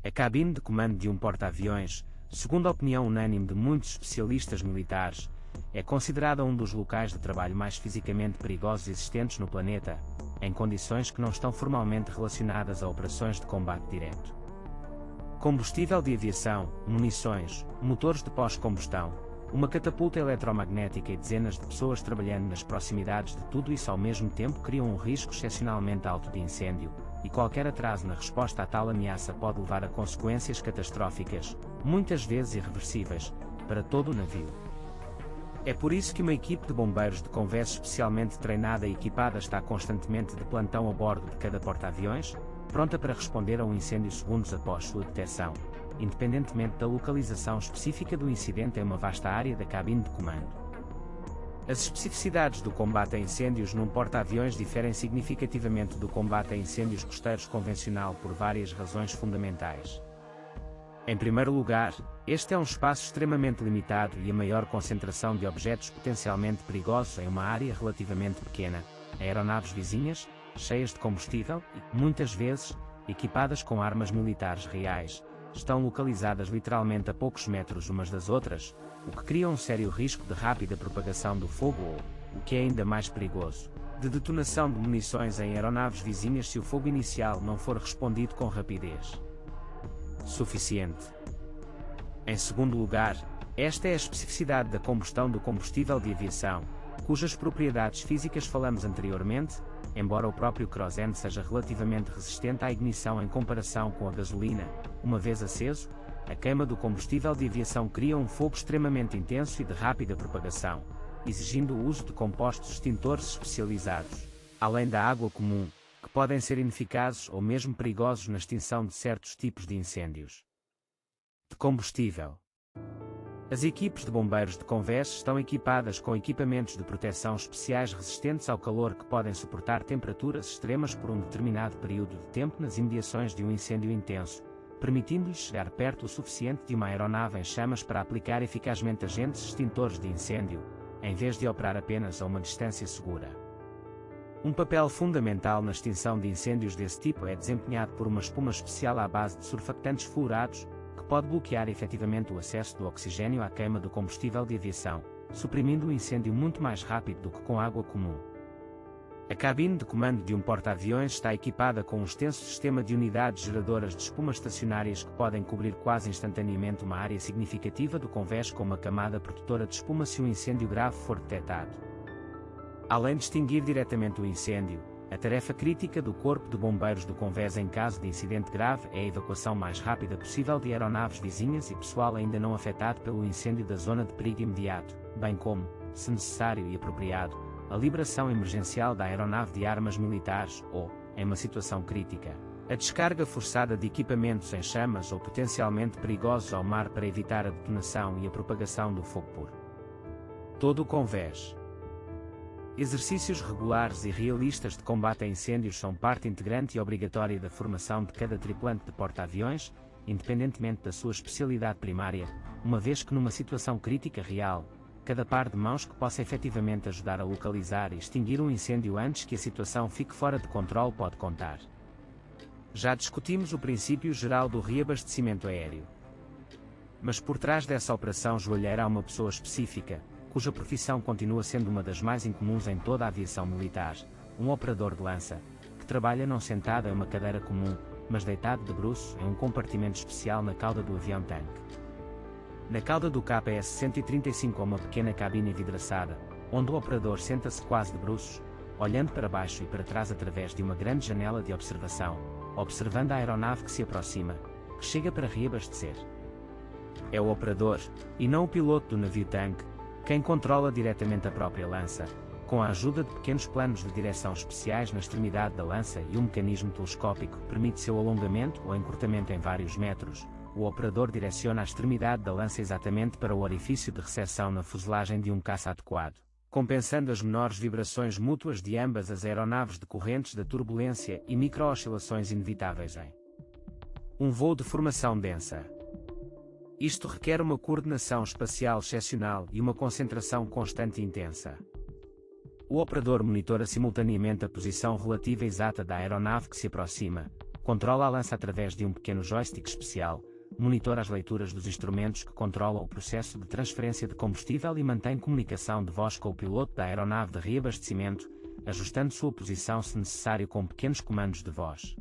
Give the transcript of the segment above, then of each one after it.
A cabine de comando de um porta-aviões, segundo a opinião unânime de muitos especialistas militares, é considerada um dos locais de trabalho mais fisicamente perigosos existentes no planeta, em condições que não estão formalmente relacionadas a operações de combate direto. Combustível de aviação, munições, motores de pós-combustão, uma catapulta eletromagnética e dezenas de pessoas trabalhando nas proximidades de tudo isso ao mesmo tempo criam um risco excepcionalmente alto de incêndio, e qualquer atraso na resposta a tal ameaça pode levar a consequências catastróficas, muitas vezes irreversíveis, para todo o navio. É por isso que uma equipe de bombeiros de convés especialmente treinada e equipada está constantemente de plantão a bordo de cada porta-aviões, pronta para responder a um incêndio segundos após sua detecção, independentemente da localização específica do incidente em uma vasta área da cabine de comando. As especificidades do combate a incêndios num porta-aviões diferem significativamente do combate a incêndios costeiros convencional por várias razões fundamentais. Em primeiro lugar, este é um espaço extremamente limitado e a maior concentração de objetos potencialmente perigosos em uma área relativamente pequena, aeronaves vizinhas, cheias de combustível e, muitas vezes, equipadas com armas militares reais, estão localizadas literalmente a poucos metros umas das outras, o que cria um sério risco de rápida propagação do fogo ou, o que é ainda mais perigoso, de detonação de munições em aeronaves vizinhas se o fogo inicial não for respondido com rapidez suficiente. Em segundo lugar, esta é a especificidade da combustão do combustível de aviação, cujas propriedades físicas falamos anteriormente, embora o próprio querosene seja relativamente resistente à ignição em comparação com a gasolina. Uma vez aceso, a queima do combustível de aviação cria um fogo extremamente intenso e de rápida propagação, exigindo o uso de compostos extintores especializados, além da água comum, que podem ser ineficazes ou mesmo perigosos na extinção de certos tipos de incêndios. De combustível. As equipes de bombeiros de convés estão equipadas com equipamentos de proteção especiais resistentes ao calor que podem suportar temperaturas extremas por um determinado período de tempo nas imediações de um incêndio intenso, permitindo-lhes chegar perto o suficiente de uma aeronave em chamas para aplicar eficazmente agentes extintores de incêndio, em vez de operar apenas a uma distância segura. Um papel fundamental na extinção de incêndios desse tipo é desempenhado por uma espuma especial à base de surfactantes fluorados, que pode bloquear efetivamente o acesso do oxigênio à queima do combustível de aviação, suprimindo o incêndio muito mais rápido do que com água comum. A cabine de comando de um porta-aviões está equipada com um extenso sistema de unidades geradoras de espuma estacionárias que podem cobrir quase instantaneamente uma área significativa do convés com uma camada protetora de espuma se um incêndio grave for detectado. Além de extinguir diretamente o incêndio, a tarefa crítica do Corpo de Bombeiros do Convés em caso de incidente grave é a evacuação mais rápida possível de aeronaves vizinhas e pessoal ainda não afetado pelo incêndio da zona de perigo imediato, bem como, se necessário e apropriado, a liberação emergencial da aeronave de armas militares ou, em uma situação crítica, a descarga forçada de equipamentos em chamas ou potencialmente perigosos ao mar para evitar a detonação e a propagação do fogo por todo o convés. Exercícios regulares e realistas de combate a incêndios são parte integrante e obrigatória da formação de cada tripulante de porta-aviões, independentemente da sua especialidade primária, uma vez que numa situação crítica real, cada par de mãos que possa efetivamente ajudar a localizar e extinguir um incêndio antes que a situação fique fora de controle pode contar. Já discutimos o princípio geral do reabastecimento aéreo. Mas por trás dessa operação joalheira há uma pessoa específica, cuja profissão continua sendo uma das mais incomuns em toda a aviação militar, um operador de lança, que trabalha não sentado em uma cadeira comum, mas deitado de bruços em um compartimento especial na cauda do avião-tanque. Na cauda do KPS-135 há uma pequena cabine vidraçada, onde o operador senta-se quase de bruços, olhando para baixo e para trás através de uma grande janela de observação, observando a aeronave que se aproxima, que chega para reabastecer. É o operador, e não o piloto do navio-tanque, quem controla diretamente a própria lança, com a ajuda de pequenos planos de direção especiais na extremidade da lança e um mecanismo telescópico que permite seu alongamento ou encurtamento em vários metros. O operador direciona a extremidade da lança exatamente para o orifício de recepção na fuselagem de um caça adequado, compensando as menores vibrações mútuas de ambas as aeronaves decorrentes da turbulência e micro-oscilações inevitáveis em um voo de formação densa. Isto requer uma coordenação espacial excepcional e uma concentração constante e intensa. O operador monitora simultaneamente a posição relativa exata da aeronave que se aproxima, controla a lança através de um pequeno joystick especial, monitora as leituras dos instrumentos que controlam o processo de transferência de combustível e mantém comunicação de voz com o piloto da aeronave de reabastecimento, ajustando sua posição se necessário com pequenos comandos de voz.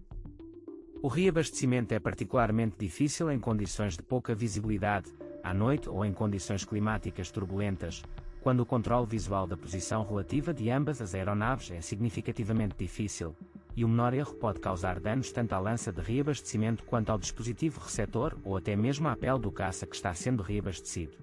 O reabastecimento é particularmente difícil em condições de pouca visibilidade, à noite ou em condições climáticas turbulentas, quando o controle visual da posição relativa de ambas as aeronaves é significativamente difícil, e o menor erro pode causar danos tanto à lança de reabastecimento quanto ao dispositivo receptor ou até mesmo à pele do caça que está sendo reabastecido.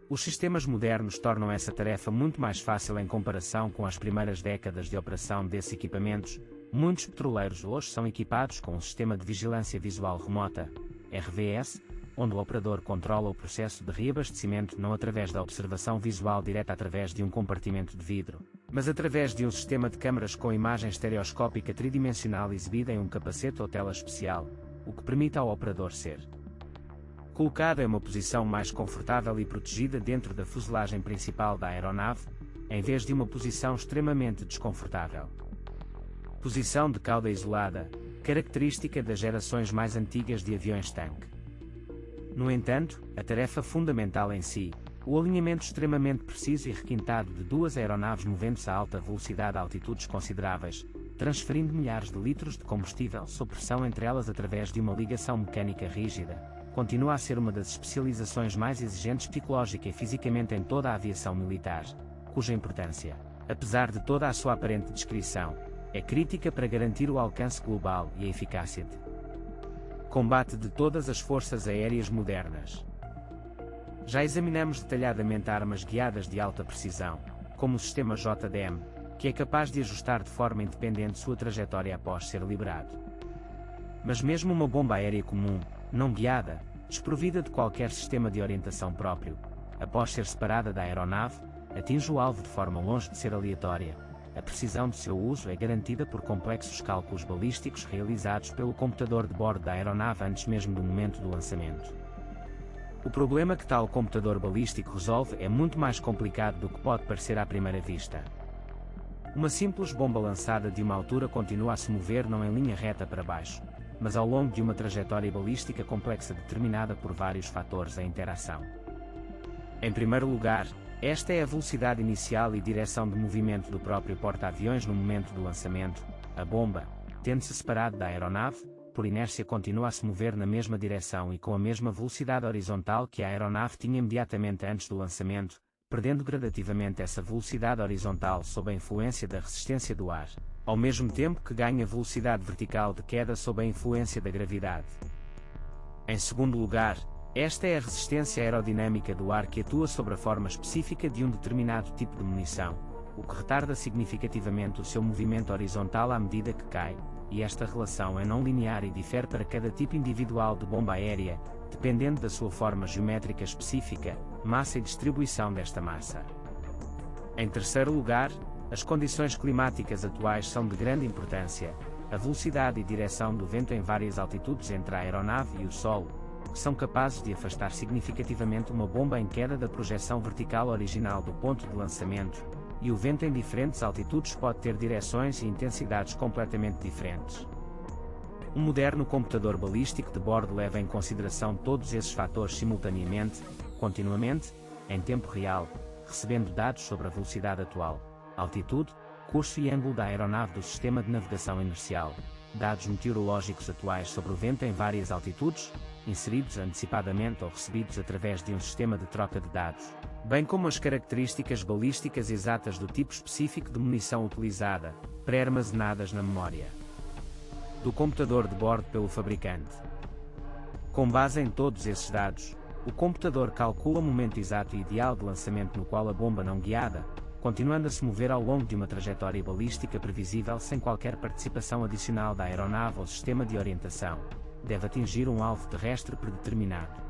Os sistemas modernos tornam essa tarefa muito mais fácil em comparação com as primeiras décadas de operação desses equipamentos. Muitos petroleiros hoje são equipados com um sistema de vigilância visual remota, RVS, onde o operador controla o processo de reabastecimento não através da observação visual direta através de um compartimento de vidro, mas através de um sistema de câmaras com imagem estereoscópica tridimensional exibida em um capacete ou tela especial, o que permite ao operador ser colocado em uma posição mais confortável e protegida dentro da fuselagem principal da aeronave, em vez de uma posição extremamente desconfortável. Posição de cauda isolada, característica das gerações mais antigas de aviões-tanque. No entanto, a tarefa fundamental em si, o alinhamento extremamente preciso e requintado de duas aeronaves movendo-se a alta velocidade a altitudes consideráveis, transferindo milhares de litros de combustível sob pressão entre elas através de uma ligação mecânica rígida, continua a ser uma das especializações mais exigentes psicológica e fisicamente em toda a aviação militar, cuja importância, apesar de toda a sua aparente descrição, é crítica para garantir o alcance global e a eficácia de combate de todas as forças aéreas modernas. Já examinamos detalhadamente armas guiadas de alta precisão, como o sistema JDM, que é capaz de ajustar de forma independente sua trajetória após ser liberado. Mas mesmo uma bomba aérea comum, não guiada, desprovida de qualquer sistema de orientação próprio, após ser separada da aeronave, atinge o alvo de forma longe de ser aleatória. A precisão de seu uso é garantida por complexos cálculos balísticos realizados pelo computador de bordo da aeronave antes mesmo do momento do lançamento. O problema que tal computador balístico resolve é muito mais complicado do que pode parecer à primeira vista. Uma simples bomba lançada de uma altura continua a se mover não em linha reta para baixo, mas ao longo de uma trajetória balística complexa determinada por vários fatores em interação. Em primeiro lugar, esta é a velocidade inicial e direção de movimento do próprio porta-aviões no momento do lançamento. A bomba, tendo-se separado da aeronave, por inércia continua a se mover na mesma direção e com a mesma velocidade horizontal que a aeronave tinha imediatamente antes do lançamento, perdendo gradativamente essa velocidade horizontal sob a influência da resistência do ar, ao mesmo tempo que ganha velocidade vertical de queda sob a influência da gravidade. Em segundo lugar, esta é a resistência aerodinâmica do ar que atua sobre a forma específica de um determinado tipo de munição, o que retarda significativamente o seu movimento horizontal à medida que cai, e esta relação é não linear e difere para cada tipo individual de bomba aérea, dependendo da sua forma geométrica específica, massa e distribuição desta massa. Em terceiro lugar, as condições climáticas atuais são de grande importância. A velocidade e direção do vento em várias altitudes entre a aeronave e o solo, que são capazes de afastar significativamente uma bomba em queda da projeção vertical original do ponto de lançamento, e o vento em diferentes altitudes pode ter direções e intensidades completamente diferentes. Um moderno computador balístico de bordo leva em consideração todos esses fatores simultaneamente, continuamente, em tempo real, recebendo dados sobre a velocidade atual, altitude, curso e ângulo da aeronave do sistema de navegação inercial, dados meteorológicos atuais sobre o vento em várias altitudes, inseridos antecipadamente ou recebidos através de um sistema de troca de dados, bem como as características balísticas exatas do tipo específico de munição utilizada, pré-armazenadas na memória do computador de bordo pelo fabricante. Com base em todos esses dados, o computador calcula o momento exato e ideal de lançamento no qual a bomba não guiada, continuando a se mover ao longo de uma trajetória balística previsível sem qualquer participação adicional da aeronave ou sistema de orientação, deve atingir um alvo terrestre predeterminado.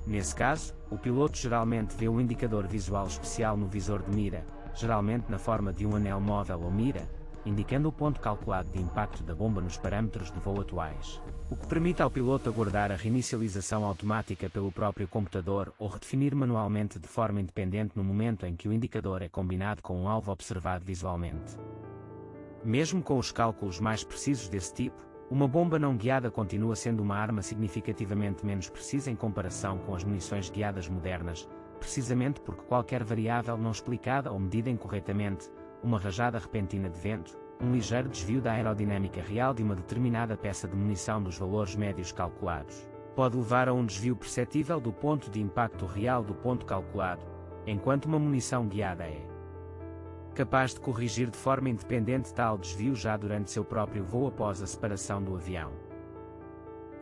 Nesse caso, o piloto geralmente vê um indicador visual especial no visor de mira, geralmente na forma de um anel móvel ou mira, indicando o ponto calculado de impacto da bomba nos parâmetros de voo atuais, o que permite ao piloto aguardar a reinicialização automática pelo próprio computador ou redefinir manualmente de forma independente no momento em que o indicador é combinado com um alvo observado visualmente. Mesmo com os cálculos mais precisos desse tipo, Uma bomba não guiada continua sendo uma arma significativamente menos precisa em comparação com as munições guiadas modernas, precisamente porque qualquer variável não explicada ou medida incorretamente, uma rajada repentina de vento, um ligeiro desvio da aerodinâmica real de uma determinada peça de munição dos valores médios calculados, pode levar a um desvio perceptível do ponto de impacto real do ponto calculado, enquanto uma munição guiada é capaz de corrigir de forma independente tal desvio já durante seu próprio voo após a separação do avião.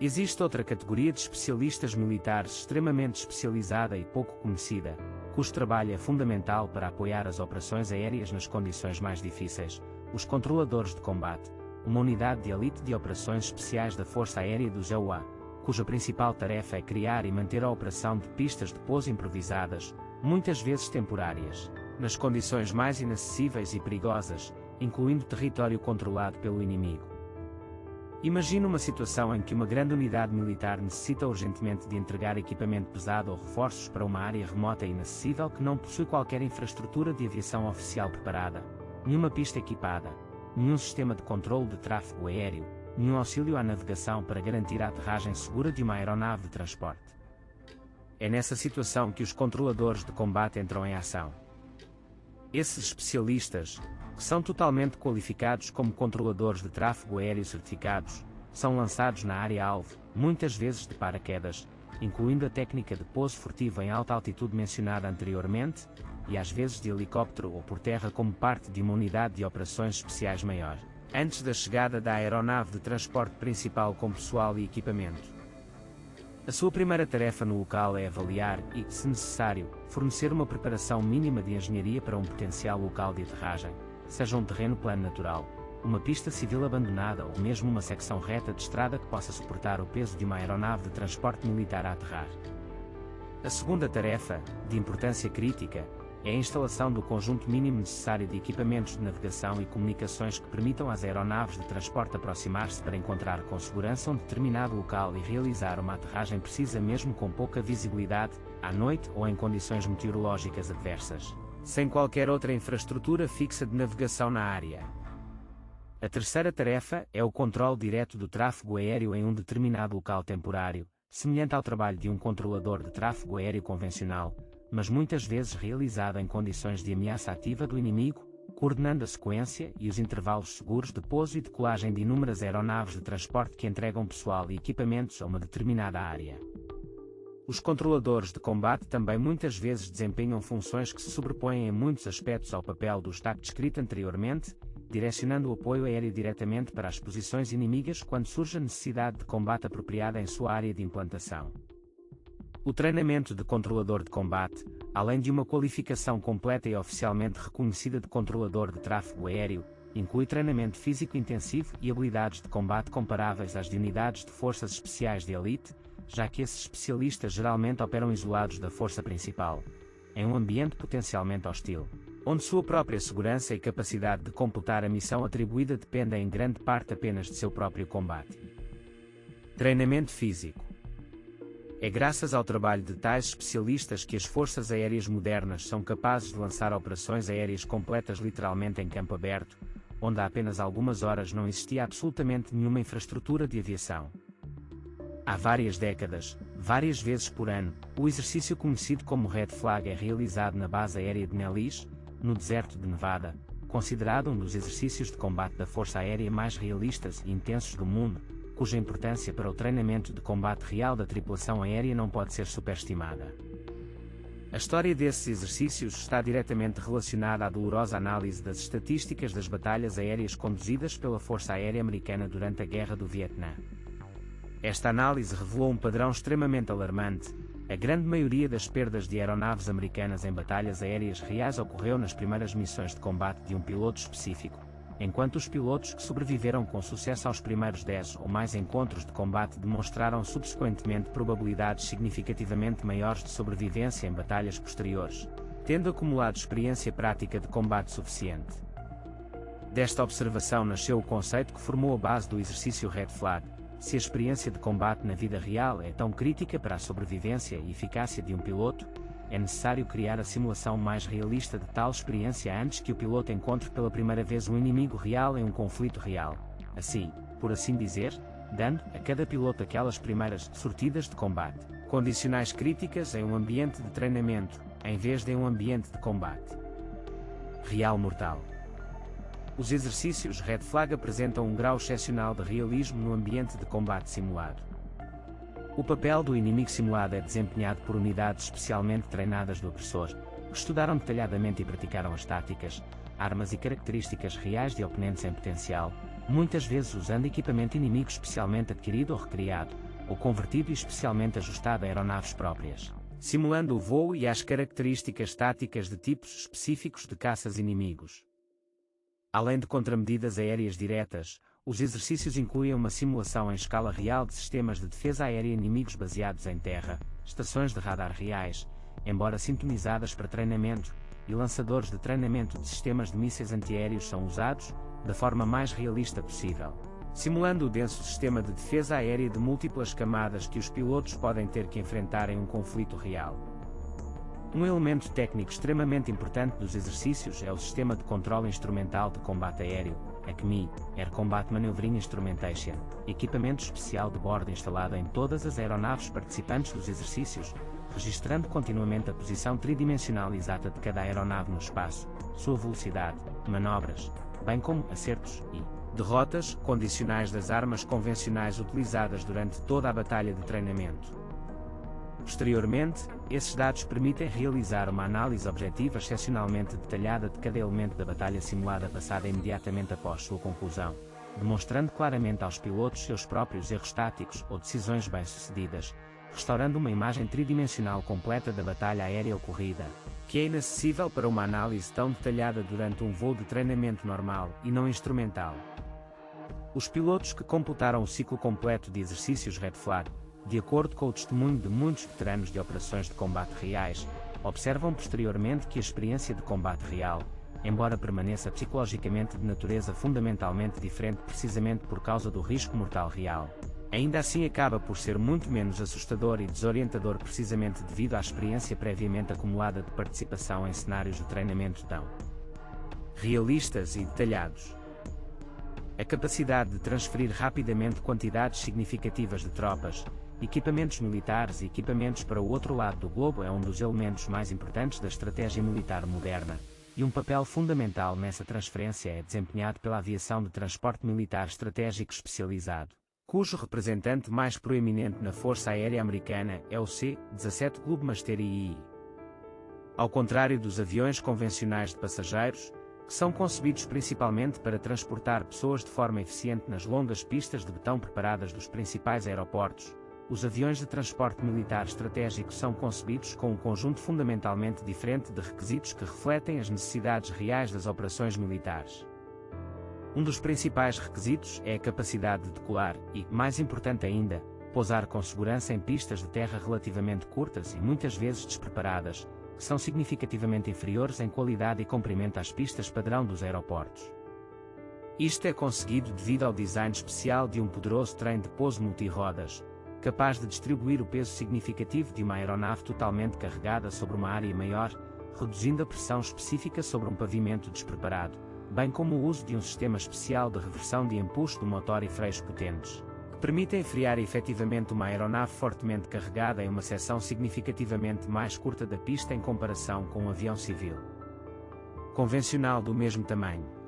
Existe outra categoria de especialistas militares extremamente especializada e pouco conhecida, cujo trabalho é fundamental para apoiar as operações aéreas nas condições mais difíceis: os controladores de combate, uma unidade de elite de operações especiais da Força Aérea dos EUA, cuja principal tarefa é criar e manter a operação de pistas de pouso improvisadas, muitas vezes temporárias, nas condições mais inacessíveis e perigosas, incluindo território controlado pelo inimigo. Imagine uma situação em que uma grande unidade militar necessita urgentemente de entregar equipamento pesado ou reforços para uma área remota e inacessível que não possui qualquer infraestrutura de aviação oficial preparada, nenhuma pista equipada, nenhum sistema de controle de tráfego aéreo, nenhum auxílio à navegação para garantir a aterragem segura de uma aeronave de transporte. É nessa situação que os controladores de combate entram em ação. Esses especialistas, que são totalmente qualificados como controladores de tráfego aéreo certificados, são lançados na área-alvo, muitas vezes de paraquedas, incluindo a técnica de pouso furtivo em alta altitude mencionada anteriormente, e às vezes de helicóptero ou por terra como parte de uma unidade de operações especiais maior, antes da chegada da aeronave de transporte principal com pessoal e equipamento. A sua primeira tarefa no local é avaliar e, se necessário, fornecer uma preparação mínima de engenharia para um potencial local de aterragem, seja um terreno plano natural, uma pista civil abandonada ou mesmo uma secção reta de estrada que possa suportar o peso de uma aeronave de transporte militar a aterrar. A segunda tarefa, de importância crítica, é a instalação do conjunto mínimo necessário de equipamentos de navegação e comunicações que permitam às aeronaves de transporte aproximar-se para encontrar com segurança um determinado local e realizar uma aterragem precisa mesmo com pouca visibilidade, à noite ou em condições meteorológicas adversas, sem qualquer outra infraestrutura fixa de navegação na área. A terceira tarefa é o controle direto do tráfego aéreo em um determinado local temporário, semelhante ao trabalho de um controlador de tráfego aéreo convencional, mas muitas vezes realizado em condições de ameaça ativa do inimigo, coordenando a sequência e os intervalos seguros de pouso e decolagem de inúmeras aeronaves de transporte que entregam pessoal e equipamentos a uma determinada área. Os controladores de combate também muitas vezes desempenham funções que se sobrepõem em muitos aspectos ao papel do destaque descrito anteriormente, direcionando o apoio aéreo diretamente para as posições inimigas quando surge a necessidade de combate apropriada em sua área de implantação. O treinamento de controlador de combate, além de uma qualificação completa e oficialmente reconhecida de controlador de tráfego aéreo, inclui treinamento físico intensivo e habilidades de combate comparáveis às de unidades de forças especiais de elite, já que esses especialistas geralmente operam isolados da força principal, em um ambiente potencialmente hostil, onde sua própria segurança e capacidade de completar a missão atribuída dependem em grande parte apenas de seu próprio combate. Treinamento físico. É graças ao trabalho de tais especialistas que as forças aéreas modernas são capazes de lançar operações aéreas completas literalmente em campo aberto, onde há apenas algumas horas não existia absolutamente nenhuma infraestrutura de aviação. Há várias décadas, várias vezes por ano, o exercício conhecido como Red Flag é realizado na base aérea de Nellis, no deserto de Nevada, considerado um dos exercícios de combate da Força Aérea mais realistas e intensos do mundo, cuja importância para o treinamento de combate real da tripulação aérea não pode ser superestimada. A história desses exercícios está diretamente relacionada à dolorosa análise das estatísticas das batalhas aéreas conduzidas pela Força Aérea Americana durante a Guerra do Vietnã. Esta análise revelou um padrão extremamente alarmante. A grande maioria das perdas de aeronaves americanas em batalhas aéreas reais ocorreu nas primeiras missões de combate de um piloto específico, enquanto os pilotos que sobreviveram com sucesso aos primeiros 10 ou mais encontros de combate demonstraram subsequentemente probabilidades significativamente maiores de sobrevivência em batalhas posteriores, tendo acumulado experiência prática de combate suficiente. Desta observação nasceu o conceito que formou a base do exercício Red Flag. Se a experiência de combate na vida real é tão crítica para a sobrevivência e eficácia de um piloto, é necessário criar a simulação mais realista de tal experiência antes que o piloto encontre pela primeira vez um inimigo real em um conflito real. Assim, por assim dizer, dando a cada piloto aquelas primeiras sortidas de combate condicionais críticas em um ambiente de treinamento, em vez de um ambiente de combate real mortal. Os exercícios Red Flag apresentam um grau excepcional de realismo no ambiente de combate simulado. O papel do inimigo simulado é desempenhado por unidades especialmente treinadas do agressor, que estudaram detalhadamente e praticaram as táticas, armas e características reais de oponentes em potencial, muitas vezes usando equipamento inimigo especialmente adquirido ou recriado, ou convertido e especialmente ajustado a aeronaves próprias, simulando o voo e as características táticas de tipos específicos de caças inimigos. Além de contramedidas aéreas diretas, os exercícios incluem uma simulação em escala real de sistemas de defesa aérea inimigos baseados em terra, estações de radar reais, embora sintonizadas para treinamento, e lançadores de treinamento de sistemas de mísseis antiaéreos são usados, da forma mais realista possível, simulando o denso sistema de defesa aérea de múltiplas camadas que os pilotos podem ter que enfrentar em um conflito real. Um elemento técnico extremamente importante dos exercícios é o Sistema de Controle Instrumental de Combate Aéreo, ACMI, Air Combat Maneuvering Instrumentation, equipamento especial de bordo instalado em todas as aeronaves participantes dos exercícios, registrando continuamente a posição tridimensional exata de cada aeronave no espaço, sua velocidade, manobras, bem como acertos e derrotas condicionais das armas convencionais utilizadas durante toda a batalha de treinamento. Posteriormente, esses dados permitem realizar uma análise objetiva excepcionalmente detalhada de cada elemento da batalha simulada passada imediatamente após sua conclusão, demonstrando claramente aos pilotos seus próprios erros táticos ou decisões bem-sucedidas, restaurando uma imagem tridimensional completa da batalha aérea ocorrida, que é inacessível para uma análise tão detalhada durante um voo de treinamento normal e não instrumental. Os pilotos que completaram o ciclo completo de exercícios Red Flag, de acordo com o testemunho de muitos veteranos de operações de combate reais, observam posteriormente que a experiência de combate real, embora permaneça psicologicamente de natureza fundamentalmente diferente precisamente por causa do risco mortal real, ainda assim acaba por ser muito menos assustador e desorientador precisamente devido à experiência previamente acumulada de participação em cenários de treinamento tão realistas e detalhados. A capacidade de transferir rapidamente quantidades significativas de tropas, equipamentos militares e equipamentos para o outro lado do globo é um dos elementos mais importantes da estratégia militar moderna, e um papel fundamental nessa transferência é desempenhado pela aviação de transporte militar estratégico especializado, cujo representante mais proeminente na Força Aérea Americana é o C-17 Globemaster II. Ao contrário dos aviões convencionais de passageiros, que são concebidos principalmente para transportar pessoas de forma eficiente nas longas pistas de betão preparadas dos principais aeroportos, os aviões de transporte militar estratégico são concebidos com um conjunto fundamentalmente diferente de requisitos que refletem as necessidades reais das operações militares. Um dos principais requisitos é a capacidade de decolar e, mais importante ainda, pousar com segurança em pistas de terra relativamente curtas e muitas vezes despreparadas, que são significativamente inferiores em qualidade e comprimento às pistas padrão dos aeroportos. Isto é conseguido devido ao design especial de um poderoso trem de pouso multi-rodas, capaz de distribuir o peso significativo de uma aeronave totalmente carregada sobre uma área maior, reduzindo a pressão específica sobre um pavimento despreparado, bem como o uso de um sistema especial de reversão de empuxo do motor e freios potentes, que permitem frear efetivamente uma aeronave fortemente carregada em uma seção significativamente mais curta da pista em comparação com um avião civil convencional do mesmo tamanho.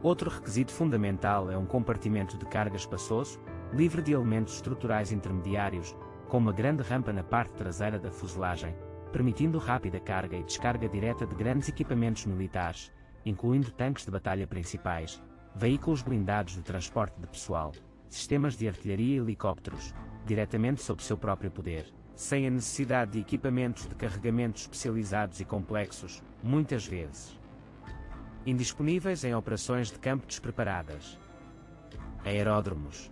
Outro requisito fundamental é um compartimento de carga espaçoso, livre de elementos estruturais intermediários, com uma grande rampa na parte traseira da fuselagem, permitindo rápida carga e descarga direta de grandes equipamentos militares, incluindo tanques de batalha principais, veículos blindados de transporte de pessoal, sistemas de artilharia e helicópteros, diretamente sob seu próprio poder, sem a necessidade de equipamentos de carregamento especializados e complexos, muitas vezes indisponíveis em operações de campo despreparadas. Aeródromos.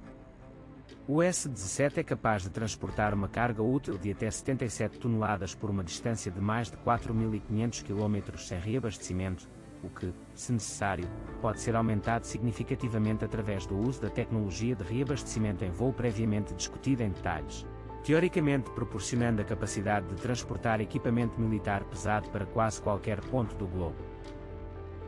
O S-17 é capaz de transportar uma carga útil de até 77 toneladas por uma distância de mais de 4.500 km sem reabastecimento, o que, se necessário, pode ser aumentado significativamente através do uso da tecnologia de reabastecimento em voo previamente discutida em detalhes, teoricamente proporcionando a capacidade de transportar equipamento militar pesado para quase qualquer ponto do globo.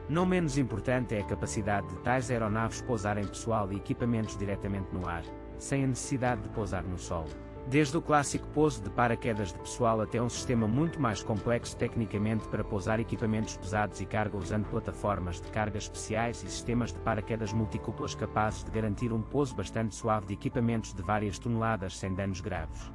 Não menos importante é a capacidade de tais aeronaves pousarem pessoal e equipamentos diretamente no ar, sem a necessidade de pousar no solo. Desde o clássico pouso de paraquedas de pessoal até um sistema muito mais complexo tecnicamente para pousar equipamentos pesados e carga usando plataformas de carga especiais e sistemas de paraquedas multicúpulas capazes de garantir um pouso bastante suave de equipamentos de várias toneladas sem danos graves.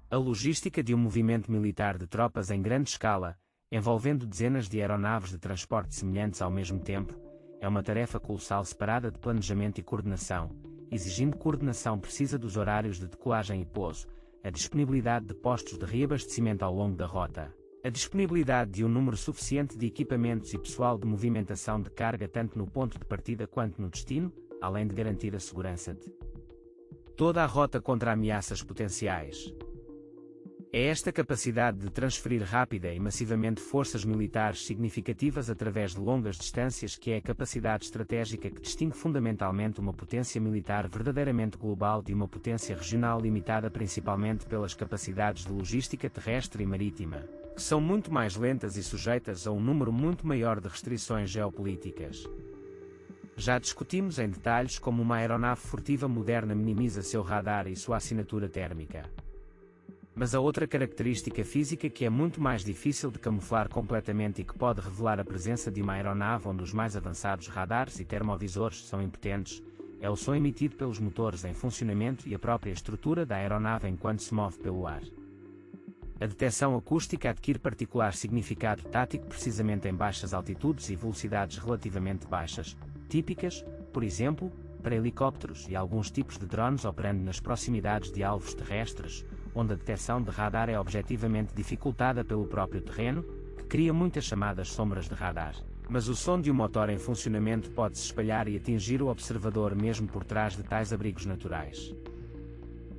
A logística de um movimento militar de tropas em grande escala, envolvendo dezenas de aeronaves de transporte semelhantes ao mesmo tempo, é uma tarefa colossal separada de planejamento e coordenação, exigindo coordenação precisa dos horários de decolagem e pouso, a disponibilidade de postos de reabastecimento ao longo da rota, a disponibilidade de um número suficiente de equipamentos e pessoal de movimentação de carga tanto no ponto de partida quanto no destino, além de garantir a segurança de toda a rota contra ameaças potenciais. É esta capacidade de transferir rápida e massivamente forças militares significativas através de longas distâncias que é a capacidade estratégica que distingue fundamentalmente uma potência militar verdadeiramente global de uma potência regional limitada principalmente pelas capacidades de logística terrestre e marítima, que são muito mais lentas e sujeitas a um número muito maior de restrições geopolíticas. Já discutimos em detalhes como uma aeronave furtiva moderna minimiza seu radar e sua assinatura térmica. Mas a outra característica física que é muito mais difícil de camuflar completamente e que pode revelar a presença de uma aeronave onde os mais avançados radares e termovisores são impotentes, é o som emitido pelos motores em funcionamento e a própria estrutura da aeronave enquanto se move pelo ar. A detecção acústica adquire particular significado tático precisamente em baixas altitudes e velocidades relativamente baixas, típicas, por exemplo, para helicópteros e alguns tipos de drones operando nas proximidades de alvos terrestres, onde a detecção de radar é objetivamente dificultada pelo próprio terreno, que cria muitas chamadas sombras de radar. Mas o som de um motor em funcionamento pode se espalhar e atingir o observador mesmo por trás de tais abrigos naturais.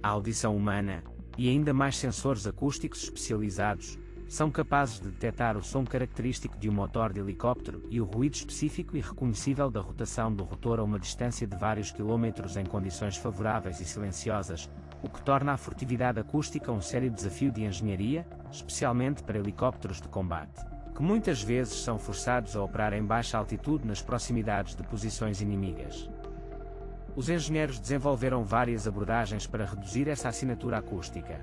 A audição humana, e ainda mais sensores acústicos especializados, são capazes de detectar o som característico de um motor de helicóptero e o ruído específico e reconhecível da rotação do rotor a uma distância de vários quilômetros em condições favoráveis e silenciosas, o que torna a furtividade acústica um sério desafio de engenharia, especialmente para helicópteros de combate, que muitas vezes são forçados a operar em baixa altitude nas proximidades de posições inimigas. Os engenheiros desenvolveram várias abordagens para reduzir essa assinatura acústica.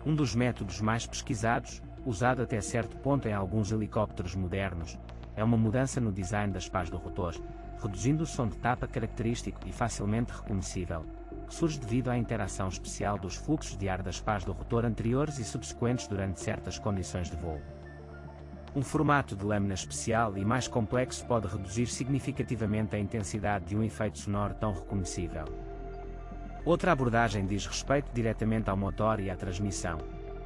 Um dos métodos mais pesquisados, usado até certo ponto em alguns helicópteros modernos, é uma mudança no design das pás do rotor, reduzindo o som de tapa característico e facilmente reconhecível, que surge devido à interação especial dos fluxos de ar das pás do rotor anteriores e subsequentes durante certas condições de voo. Um formato de lâmina especial e mais complexo pode reduzir significativamente a intensidade de um efeito sonoro tão reconhecível. Outra abordagem diz respeito diretamente ao motor e à transmissão.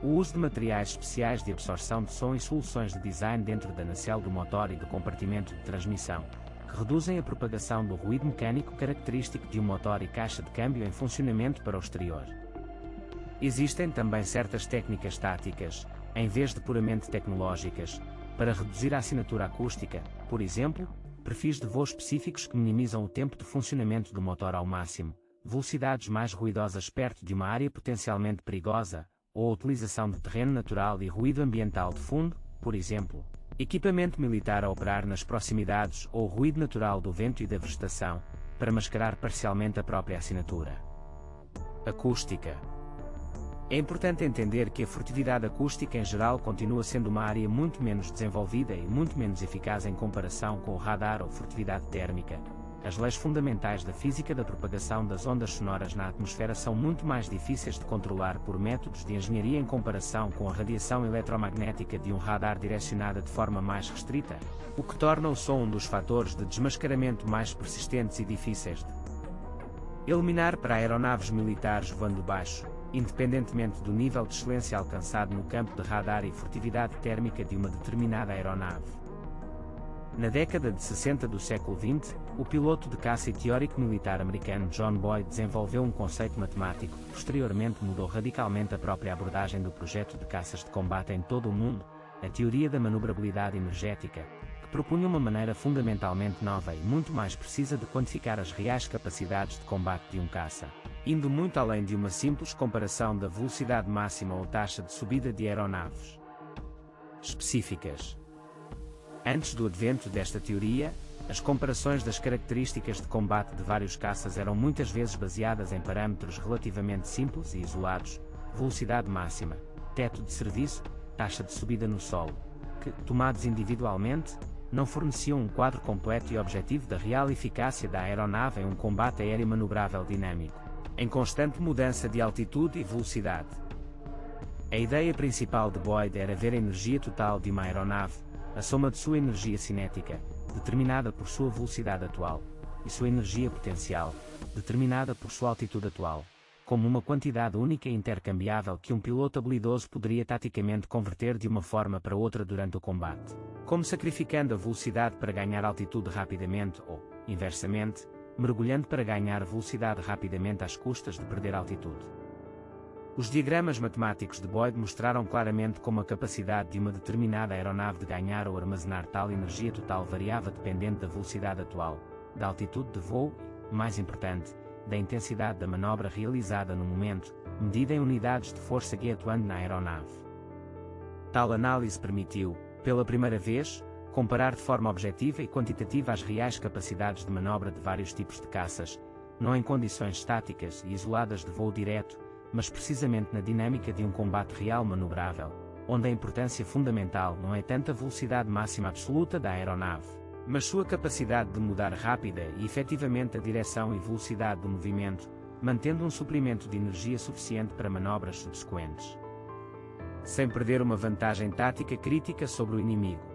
O uso de materiais especiais de absorção de som e soluções de design dentro da nacelle do motor e do compartimento de transmissão, que reduzem a propagação do ruído mecânico característico de um motor e caixa de câmbio em funcionamento para o exterior. Existem também certas técnicas táticas, em vez de puramente tecnológicas, para reduzir a assinatura acústica, por exemplo, perfis de voo específicos que minimizam o tempo de funcionamento do motor ao máximo, velocidades mais ruidosas perto de uma área potencialmente perigosa, ou a utilização de terreno natural e ruído ambiental de fundo, por exemplo, equipamento militar a operar nas proximidades ou ruído natural do vento e da vegetação, para mascarar parcialmente a própria assinatura acústica. É importante entender que a furtividade acústica em geral continua sendo uma área muito menos desenvolvida e muito menos eficaz em comparação com o radar ou furtividade térmica. As leis fundamentais da física da propagação das ondas sonoras na atmosfera são muito mais difíceis de controlar por métodos de engenharia em comparação com a radiação eletromagnética de um radar direcionada de forma mais restrita, o que torna o som um dos fatores de desmascaramento mais persistentes e difíceis de eliminar para aeronaves militares voando baixo, independentemente do nível de excelência alcançado no campo de radar e furtividade térmica de uma determinada aeronave. Na década de 60 do século XX, o piloto de caça e teórico militar americano John Boyd desenvolveu um conceito matemático que posteriormente mudou radicalmente a própria abordagem do projeto de caças de combate em todo o mundo, a teoria da manobrabilidade energética, que propunha uma maneira fundamentalmente nova e muito mais precisa de quantificar as reais capacidades de combate de um caça, indo muito além de uma simples comparação da velocidade máxima ou taxa de subida de aeronaves específicas. Antes do advento desta teoria, as comparações das características de combate de vários caças eram muitas vezes baseadas em parâmetros relativamente simples e isolados: velocidade máxima, teto de serviço, taxa de subida no solo, que, tomados individualmente, não forneciam um quadro completo e objetivo da real eficácia da aeronave em um combate aéreo manobrável dinâmico, em constante mudança de altitude e velocidade. A ideia principal de Boyd era ver a energia total de uma aeronave, a soma de sua energia cinética, determinada por sua velocidade atual, e sua energia potencial, determinada por sua altitude atual, como uma quantidade única e intercambiável que um piloto habilidoso poderia taticamente converter de uma forma para outra durante o combate, como sacrificando a velocidade para ganhar altitude rapidamente ou, inversamente, mergulhando para ganhar velocidade rapidamente às custas de perder altitude. Os diagramas matemáticos de Boyd mostraram claramente como a capacidade de uma determinada aeronave de ganhar ou armazenar tal energia total variava dependendo da velocidade atual, da altitude de voo e, mais importante, da intensidade da manobra realizada no momento, medida em unidades de força G atuando na aeronave. Tal análise permitiu, pela primeira vez, comparar de forma objetiva e quantitativa as reais capacidades de manobra de vários tipos de caças, não em condições estáticas e isoladas de voo direto, mas precisamente na dinâmica de um combate real manobrável, onde a importância fundamental não é tanto a velocidade máxima absoluta da aeronave, mas sua capacidade de mudar rápida e efetivamente a direção e velocidade do movimento, mantendo um suprimento de energia suficiente para manobras subsequentes, sem perder uma vantagem tática crítica sobre o inimigo.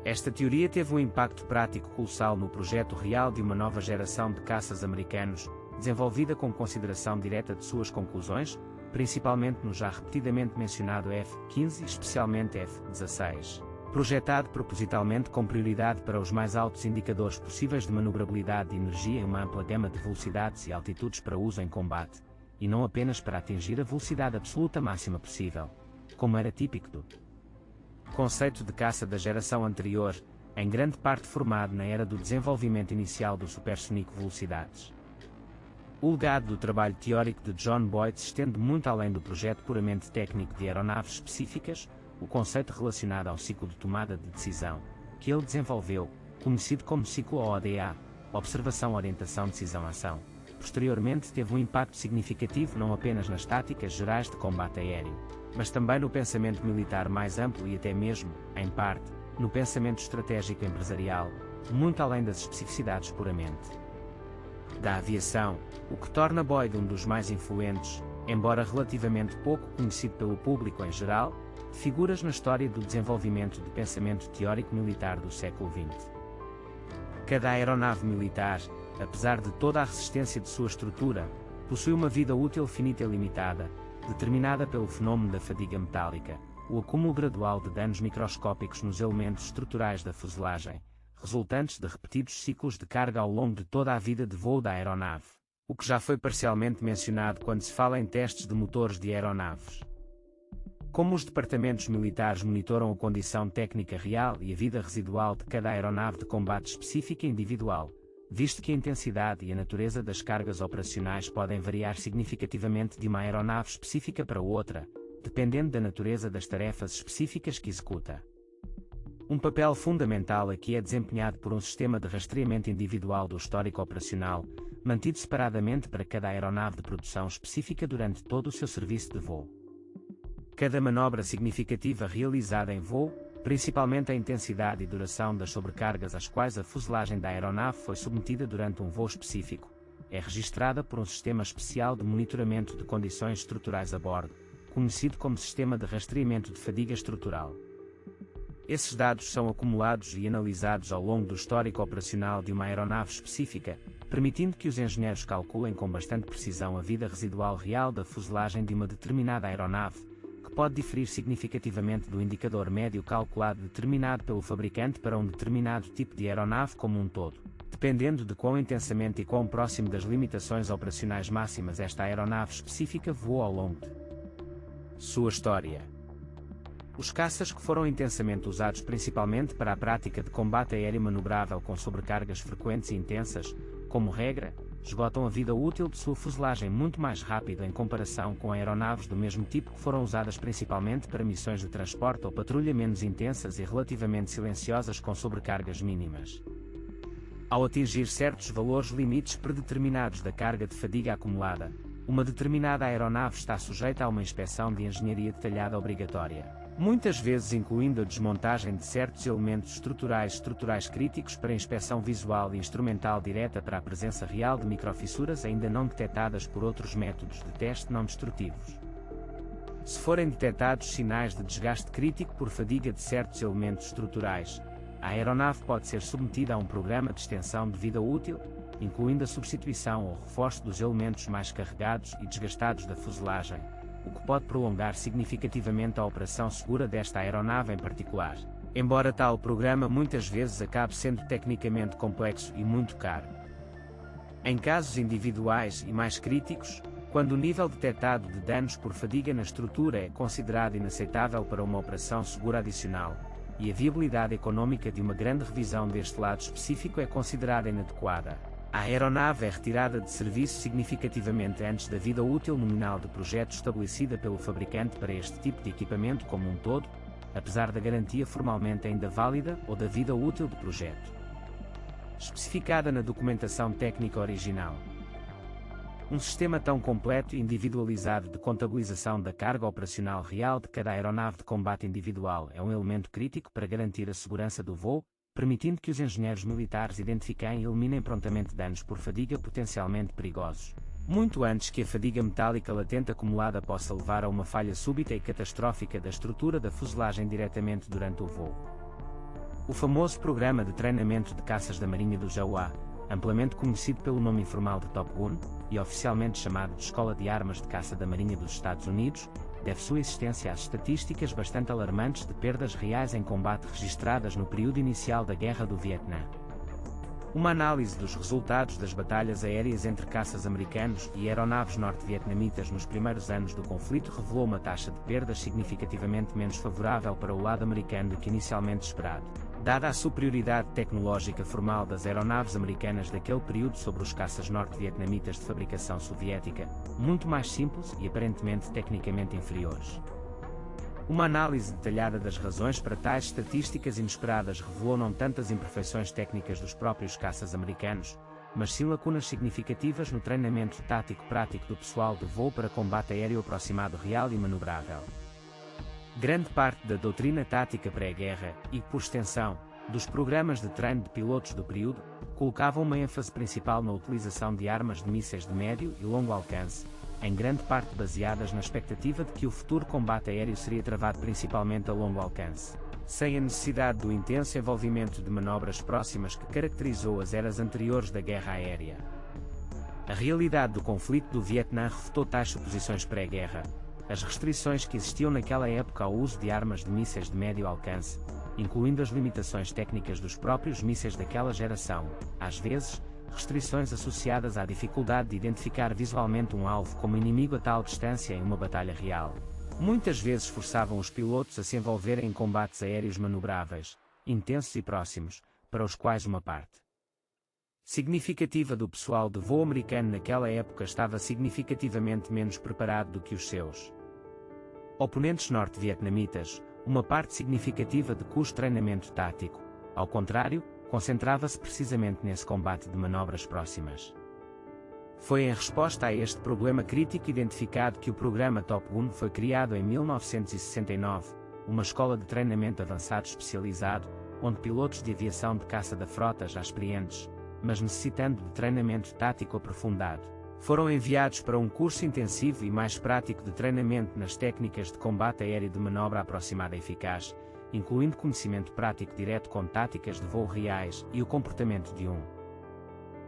Esta teoria teve um impacto prático colossal no projeto real de uma nova geração de caças americanos, desenvolvida com consideração direta de suas conclusões, principalmente no já repetidamente mencionado F-15 e especialmente F-16. Projetado propositalmente com prioridade para os mais altos indicadores possíveis de manobrabilidade e energia em uma ampla gama de velocidades e altitudes para uso em combate, e não apenas para atingir a velocidade absoluta máxima possível, como era típico do conceito de caça da geração anterior, em grande parte formado na era do desenvolvimento inicial do supersónico velocidades. O legado do trabalho teórico de John Boyd se estende muito além do projeto puramente técnico de aeronaves específicas, o conceito relacionado ao ciclo de tomada de decisão, que ele desenvolveu, conhecido como ciclo OODA, Observação, Orientação, Decisão, Ação, posteriormente teve um impacto significativo não apenas nas táticas gerais de combate aéreo, mas também no pensamento militar mais amplo e até mesmo, em parte, no pensamento estratégico empresarial, muito além das especificidades puramente da aviação, o que torna Boyd um dos mais influentes, embora relativamente pouco conhecido pelo público em geral, figuras na história do desenvolvimento de pensamento teórico militar do século XX. Cada aeronave militar, apesar de toda a resistência de sua estrutura, possui uma vida útil finita e limitada, determinada pelo fenómeno da fadiga metálica, o acúmulo gradual de danos microscópicos nos elementos estruturais da fuselagem, resultantes de repetidos ciclos de carga ao longo de toda a vida de voo da aeronave, o que já foi parcialmente mencionado quando se fala em testes de motores de aeronaves. Como os departamentos militares monitoram a condição técnica real e a vida residual de cada aeronave de combate específica e individual, visto que a intensidade e a natureza das cargas operacionais podem variar significativamente de uma aeronave específica para outra, dependendo da natureza das tarefas específicas que executa. Um papel fundamental aqui é desempenhado por um sistema de rastreamento individual do histórico operacional, mantido separadamente para cada aeronave de produção específica durante todo o seu serviço de voo. Cada manobra significativa realizada em voo, principalmente a intensidade e duração das sobrecargas às quais a fuselagem da aeronave foi submetida durante um voo específico, é registrada por um sistema especial de monitoramento de condições estruturais a bordo, conhecido como Sistema de Rastreamento de Fadiga Estrutural. Esses dados são acumulados e analisados ao longo do histórico operacional de uma aeronave específica, permitindo que os engenheiros calculem com bastante precisão a vida residual real da fuselagem de uma determinada aeronave, que pode diferir significativamente do indicador médio calculado determinado pelo fabricante para um determinado tipo de aeronave como um todo, dependendo de quão intensamente e quão próximo das limitações operacionais máximas esta aeronave específica voou ao longo de sua história. Os caças que foram intensamente usados principalmente para a prática de combate aéreo manobrável com sobrecargas frequentes e intensas, como regra, esgotam a vida útil de sua fuselagem muito mais rápido em comparação com aeronaves do mesmo tipo que foram usadas principalmente para missões de transporte ou patrulha menos intensas e relativamente silenciosas com sobrecargas mínimas. Ao atingir certos valores limites predeterminados da carga de fadiga acumulada, uma determinada aeronave está sujeita a uma inspeção de engenharia detalhada obrigatória, muitas vezes incluindo a desmontagem de certos elementos estruturais críticos para inspeção visual e instrumental direta para a presença real de microfissuras ainda não detectadas por outros métodos de teste não destrutivos. Se forem detectados sinais de desgaste crítico por fadiga de certos elementos estruturais, a aeronave pode ser submetida a um programa de extensão de vida útil, incluindo a substituição ou reforço dos elementos mais carregados e desgastados da fuselagem, o que pode prolongar significativamente a operação segura desta aeronave em particular, embora tal programa muitas vezes acabe sendo tecnicamente complexo e muito caro. Em casos individuais e mais críticos, quando o nível detectado de danos por fadiga na estrutura é considerado inaceitável para uma operação segura adicional, e a viabilidade econômica de uma grande revisão deste lado específico é considerada inadequada, a aeronave é retirada de serviço significativamente antes da vida útil nominal de projeto estabelecida pelo fabricante para este tipo de equipamento como um todo, apesar da garantia formalmente ainda válida ou da vida útil do projeto, especificada na documentação técnica original. Um sistema tão completo e individualizado de contabilização da carga operacional real de cada aeronave de combate individual é um elemento crítico para garantir a segurança do voo, permitindo que os engenheiros militares identifiquem e eliminem prontamente danos por fadiga potencialmente perigosos, muito antes que a fadiga metálica latente acumulada possa levar a uma falha súbita e catastrófica da estrutura da fuselagem diretamente durante o voo. O famoso programa de treinamento de caças da Marinha do Jaguar, amplamente conhecido pelo nome informal de Top Gun, e oficialmente chamado de Escola de Armas de Caça da Marinha dos Estados Unidos, deve sua existência às estatísticas bastante alarmantes de perdas reais em combate registradas no período inicial da Guerra do Vietnã. Uma análise dos resultados das batalhas aéreas entre caças americanos e aeronaves norte-vietnamitas nos primeiros anos do conflito revelou uma taxa de perdas significativamente menos favorável para o lado americano do que inicialmente esperado, dada a superioridade tecnológica formal das aeronaves americanas daquele período sobre os caças norte-vietnamitas de fabricação soviética, muito mais simples e aparentemente tecnicamente inferiores. Uma análise detalhada das razões para tais estatísticas inesperadas revelou não tantas imperfeições técnicas dos próprios caças americanos, mas sim lacunas significativas no treinamento tático prático do pessoal de voo para combate aéreo aproximado real e manobrável. Grande parte da doutrina tática pré-guerra, e, por extensão, dos programas de treino de pilotos do período, colocavam uma ênfase principal na utilização de armas de mísseis de médio e longo alcance, em grande parte baseadas na expectativa de que o futuro combate aéreo seria travado principalmente a longo alcance, sem a necessidade do intenso envolvimento de manobras próximas que caracterizou as eras anteriores da guerra aérea. A realidade do conflito do Vietnã refutou tais suposições pré-guerra. As restrições que existiam naquela época ao uso de armas de mísseis de médio alcance, incluindo as limitações técnicas dos próprios mísseis daquela geração, às vezes, restrições associadas à dificuldade de identificar visualmente um alvo como inimigo a tal distância em uma batalha real, muitas vezes forçavam os pilotos a se envolverem em combates aéreos manobráveis, intensos e próximos, para os quais uma parte significativa do pessoal de voo americano naquela época estava significativamente menos preparado do que os seus oponentes norte-vietnamitas. Uma parte significativa de cujo treinamento tático, ao contrário, concentrava-se precisamente nesse combate de manobras próximas. Foi em resposta a este problema crítico identificado que o programa Top Gun foi criado em 1969, uma escola de treinamento avançado especializado, onde pilotos de aviação de caça da frota já experientes, mas necessitando de treinamento tático aprofundado, foram enviados para um curso intensivo e mais prático de treinamento nas técnicas de combate aéreo de manobra aproximada eficaz, incluindo conhecimento prático direto com táticas de voo reais e o comportamento de um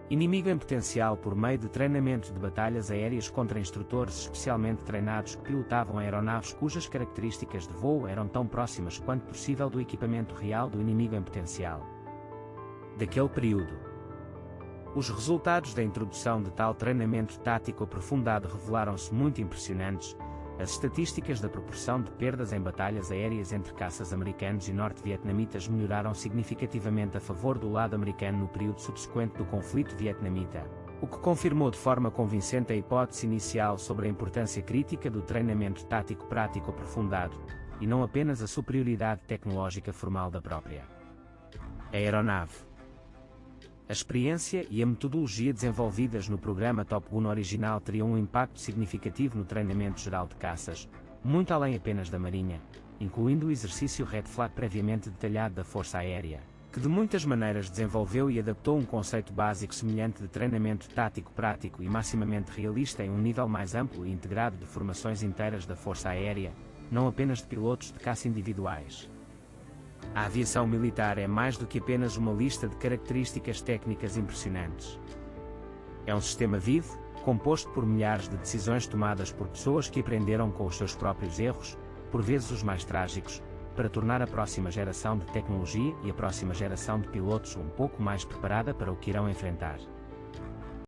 inimigo em potencial por meio de treinamento de batalhas aéreas contra instrutores especialmente treinados que pilotavam aeronaves cujas características de voo eram tão próximas quanto possível do equipamento real do inimigo em potencial daquele período. Os resultados da introdução de tal treinamento tático aprofundado revelaram-se muito impressionantes. As estatísticas da proporção de perdas em batalhas aéreas entre caças americanos e norte-vietnamitas melhoraram significativamente a favor do lado americano no período subsequente do conflito vietnamita, o que confirmou de forma convincente a hipótese inicial sobre a importância crítica do treinamento tático prático aprofundado, e não apenas a superioridade tecnológica formal da própria aeronave. A experiência e a metodologia desenvolvidas no programa Top Gun original teriam um impacto significativo no treinamento geral de caças, muito além apenas da Marinha, incluindo o exercício Red Flag previamente detalhado da Força Aérea, que de muitas maneiras desenvolveu e adaptou um conceito básico semelhante de treinamento tático prático e maximamente realista em um nível mais amplo e integrado de formações inteiras da Força Aérea, não apenas de pilotos de caça individuais. A aviação militar é mais do que apenas uma lista de características técnicas impressionantes. É um sistema vivo, composto por milhares de decisões tomadas por pessoas que aprenderam com os seus próprios erros, por vezes os mais trágicos, para tornar a próxima geração de tecnologia e a próxima geração de pilotos um pouco mais preparada para o que irão enfrentar.